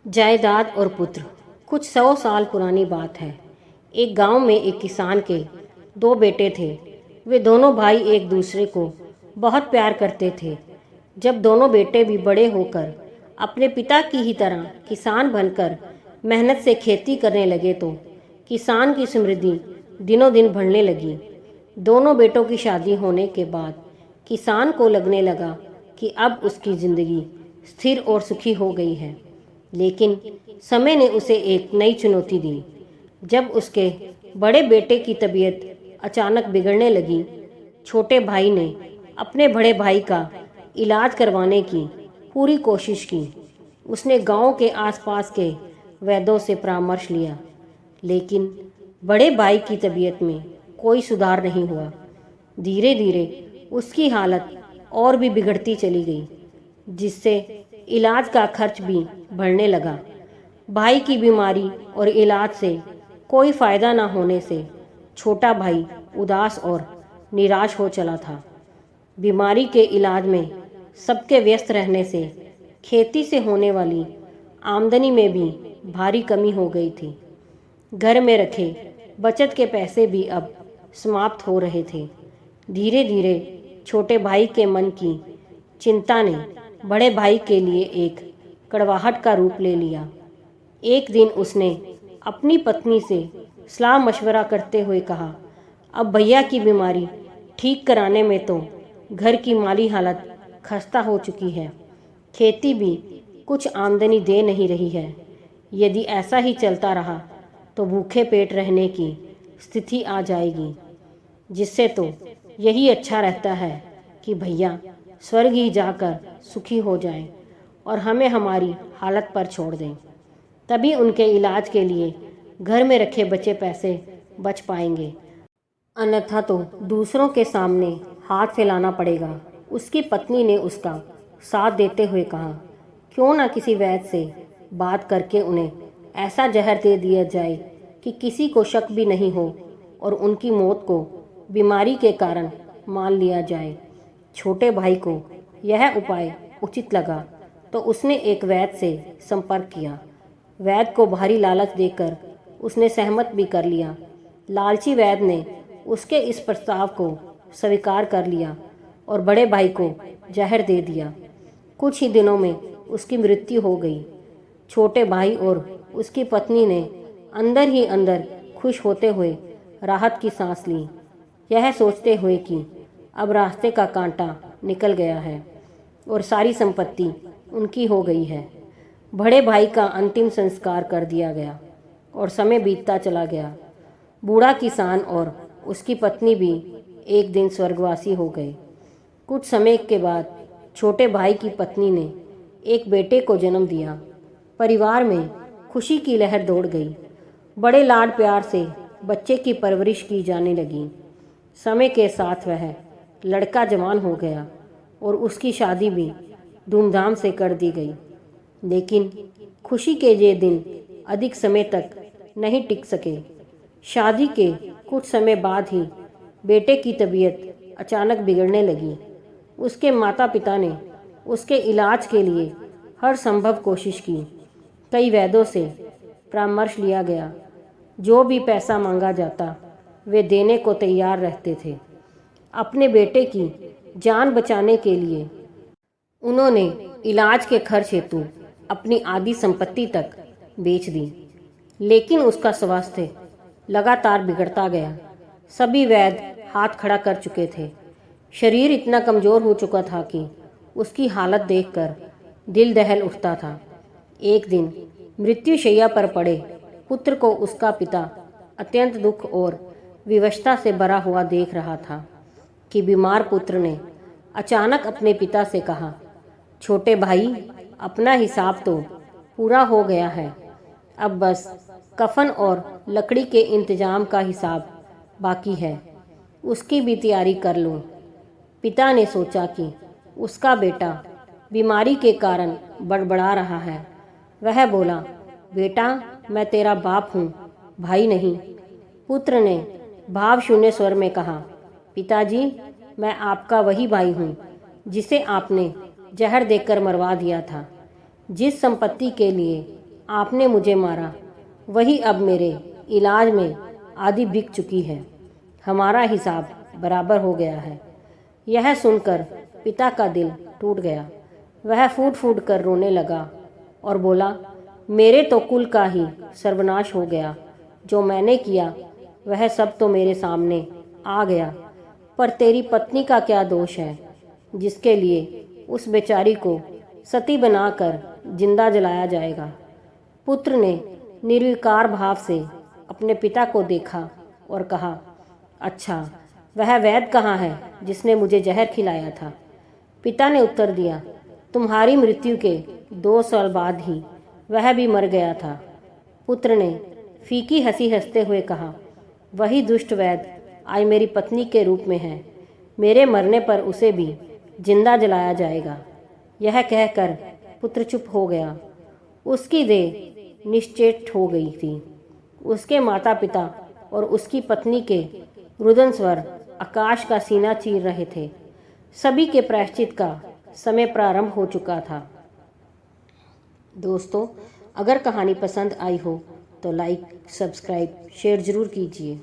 जायदाद और पुत्र। कुछ 100 साल पुरानी बात है। एक गांव में एक किसान के 2 बेटे थे। वे दोनों भाई एक दूसरे को बहुत प्यार करते थे। जब दोनों बेटे भी बड़े होकर अपने पिता की ही तरह किसान बनकर मेहनत से खेती करने लगे तो किसान की समृद्धि दिनों दिन बढ़ने लगी। दोनों बेटों की शादी होने के बाद किसान को लगने लगा कि अब उसकी ज़िंदगी स्थिर और सुखी हो गई है। लेकिन समय ने उसे एक नई चुनौती दी। जब उसके बड़े बेटे की तबीयत अचानक बिगड़ने लगी, छोटे भाई ने अपने बड़े भाई का इलाज करवाने की पूरी कोशिश की। उसने गांव के आसपास के वैद्यों से परामर्श लिया, लेकिन बड़े भाई की तबीयत में कोई सुधार नहीं हुआ। धीरे धीरे उसकी हालत और भी बिगड़ती चली गई, जिससे इलाज का खर्च भी बढ़ने लगा। भाई की बीमारी और इलाज से कोई फायदा न होने से छोटा भाई उदास और निराश हो चला था। बीमारी के इलाज में सबके व्यस्त रहने से खेती से होने वाली आमदनी में भी भारी कमी हो गई थी। घर में रखे बचत के पैसे भी अब समाप्त हो रहे थे। धीरे धीरे छोटे भाई के मन की चिंता ने बड़े भाई के लिए एक कड़वाहट का रूप ले लिया। एक दिन उसने अपनी पत्नी से सलाह मशवरा करते हुए कहा, अब भैया की बीमारी ठीक कराने में तो घर की माली हालत खस्ता हो चुकी है। खेती भी कुछ आमदनी दे नहीं रही है। यदि ऐसा ही चलता रहा तो भूखे पेट रहने की स्थिति आ जाएगी। जिससे तो यही अच्छा रहता है कि भैया स्वर्ग ही जाकर सुखी हो जाएं और हमें हमारी हालत पर छोड़ दें। तभी उनके इलाज के लिए घर में रखे बचे पैसे बच पाएंगे, अन्यथा तो दूसरों के सामने हाथ फैलाना पड़ेगा। उसकी पत्नी ने उसका साथ देते हुए कहा, क्यों ना किसी वैद्य से बात करके उन्हें ऐसा जहर दे दिया जाए कि किसी को शक भी नहीं हो और उनकी मौत को बीमारी के कारण मान लिया जाए। छोटे भाई को यह उपाय उचित लगा तो उसने एक वैद्य से संपर्क किया। वैद्य को भारी लालच देकर उसने सहमत भी कर लिया। लालची वैद्य ने उसके इस प्रस्ताव को स्वीकार कर लिया और बड़े भाई को जहर दे दिया। कुछ ही दिनों में उसकी मृत्यु हो गई। छोटे भाई और उसकी पत्नी ने अंदर ही अंदर खुश होते हुए राहत की सांस ली, यह सोचते हुए कि अब रास्ते का कांटा निकल गया है और सारी संपत्ति उनकी हो गई है। बड़े भाई का अंतिम संस्कार कर दिया गया और समय बीतता चला गया। बूढ़ा किसान और उसकी पत्नी भी एक दिन स्वर्गवासी हो गए। कुछ समय के बाद छोटे भाई की पत्नी ने एक बेटे को जन्म दिया। परिवार में खुशी की लहर दौड़ गई। बड़े लाड प्यार से बच्चे की परवरिश की जाने लगी। समय के साथ वह लड़का जवान हो गया और उसकी शादी भी धूमधाम से कर दी गई। लेकिन खुशी के ये दिन अधिक समय तक नहीं टिक सके। शादी के कुछ समय बाद ही बेटे की तबीयत अचानक बिगड़ने लगी। उसके माता पिता ने उसके इलाज के लिए हर संभव कोशिश की। कई वैद्यों से परामर्श लिया गया। जो भी पैसा मांगा जाता वे देने को तैयार रहते थे। अपने बेटे की जान बचाने के लिए उन्होंने इलाज के खर्च हेतु अपनी आधी संपत्ति तक बेच दी। लेकिन उसका स्वास्थ्य लगातार बिगड़ता गया। सभी वैद्य हाथ खड़ा कर चुके थे। शरीर इतना कमज़ोर हो चुका था कि उसकी हालत देखकर दिल दहल उठता था। एक दिन मृत्युशैया पर पड़े पुत्र को उसका पिता अत्यंत दुख और विवशता से भरा हुआ देख रहा था कि बीमार पुत्र ने अचानक अपने पिता से कहा, छोटे भाई, अपना हिसाब तो पूरा हो गया है। अब बस कफन और लकड़ी के इंतजाम का हिसाब बाकी है, उसकी भी तैयारी कर लो। पिता ने सोचा कि उसका बेटा बीमारी के कारण बड़बड़ा रहा है। वह बोला, बेटा, मैं तेरा बाप हूँ, भाई नहीं। पुत्र ने भाव शून्य स्वर में कहा, पिताजी, मैं आपका वही भाई हूँ जिसे आपने जहर देकर मरवा दिया था। जिस संपत्ति के लिए आपने मुझे मारा, वही अब मेरे इलाज में आधी बिक चुकी है। हमारा हिसाब बराबर हो गया है। यह सुनकर पिता का दिल टूट गया। वह फूट फूट कर रोने लगा और बोला, मेरे तो कुल का ही सर्वनाश हो गया। जो मैंने किया वह सब तो मेरे सामने आ गया, पर तेरी पत्नी का क्या दोष है जिसके लिए उस बेचारी को सती बनाकर जिंदा जलाया जाएगा। पुत्र ने निर्विकार भाव से अपने पिता को देखा और कहा, अच्छा, वह वैद्य कहाँ है जिसने मुझे जहर खिलाया था? पिता ने उत्तर दिया, तुम्हारी मृत्यु के 2 साल बाद ही वह भी मर गया था। पुत्र ने फीकी हंसी हंसते हुए कहा, वही दुष्ट वैद्य आज मेरी पत्नी के रूप में है। मेरे मरने पर उसे भी जिंदा जलाया जाएगा। यह कहकर पुत्र चुप हो गया। उसकी देह निश्चेत हो गई थी। उसके माता पिता और उसकी पत्नी के रुदन स्वर आकाश का सीना चीर रहे थे। सभी के प्रायश्चित का समय प्रारंभ हो चुका था। दोस्तों, अगर कहानी पसंद आई हो तो लाइक, सब्सक्राइब, शेयर ज़रूर कीजिए।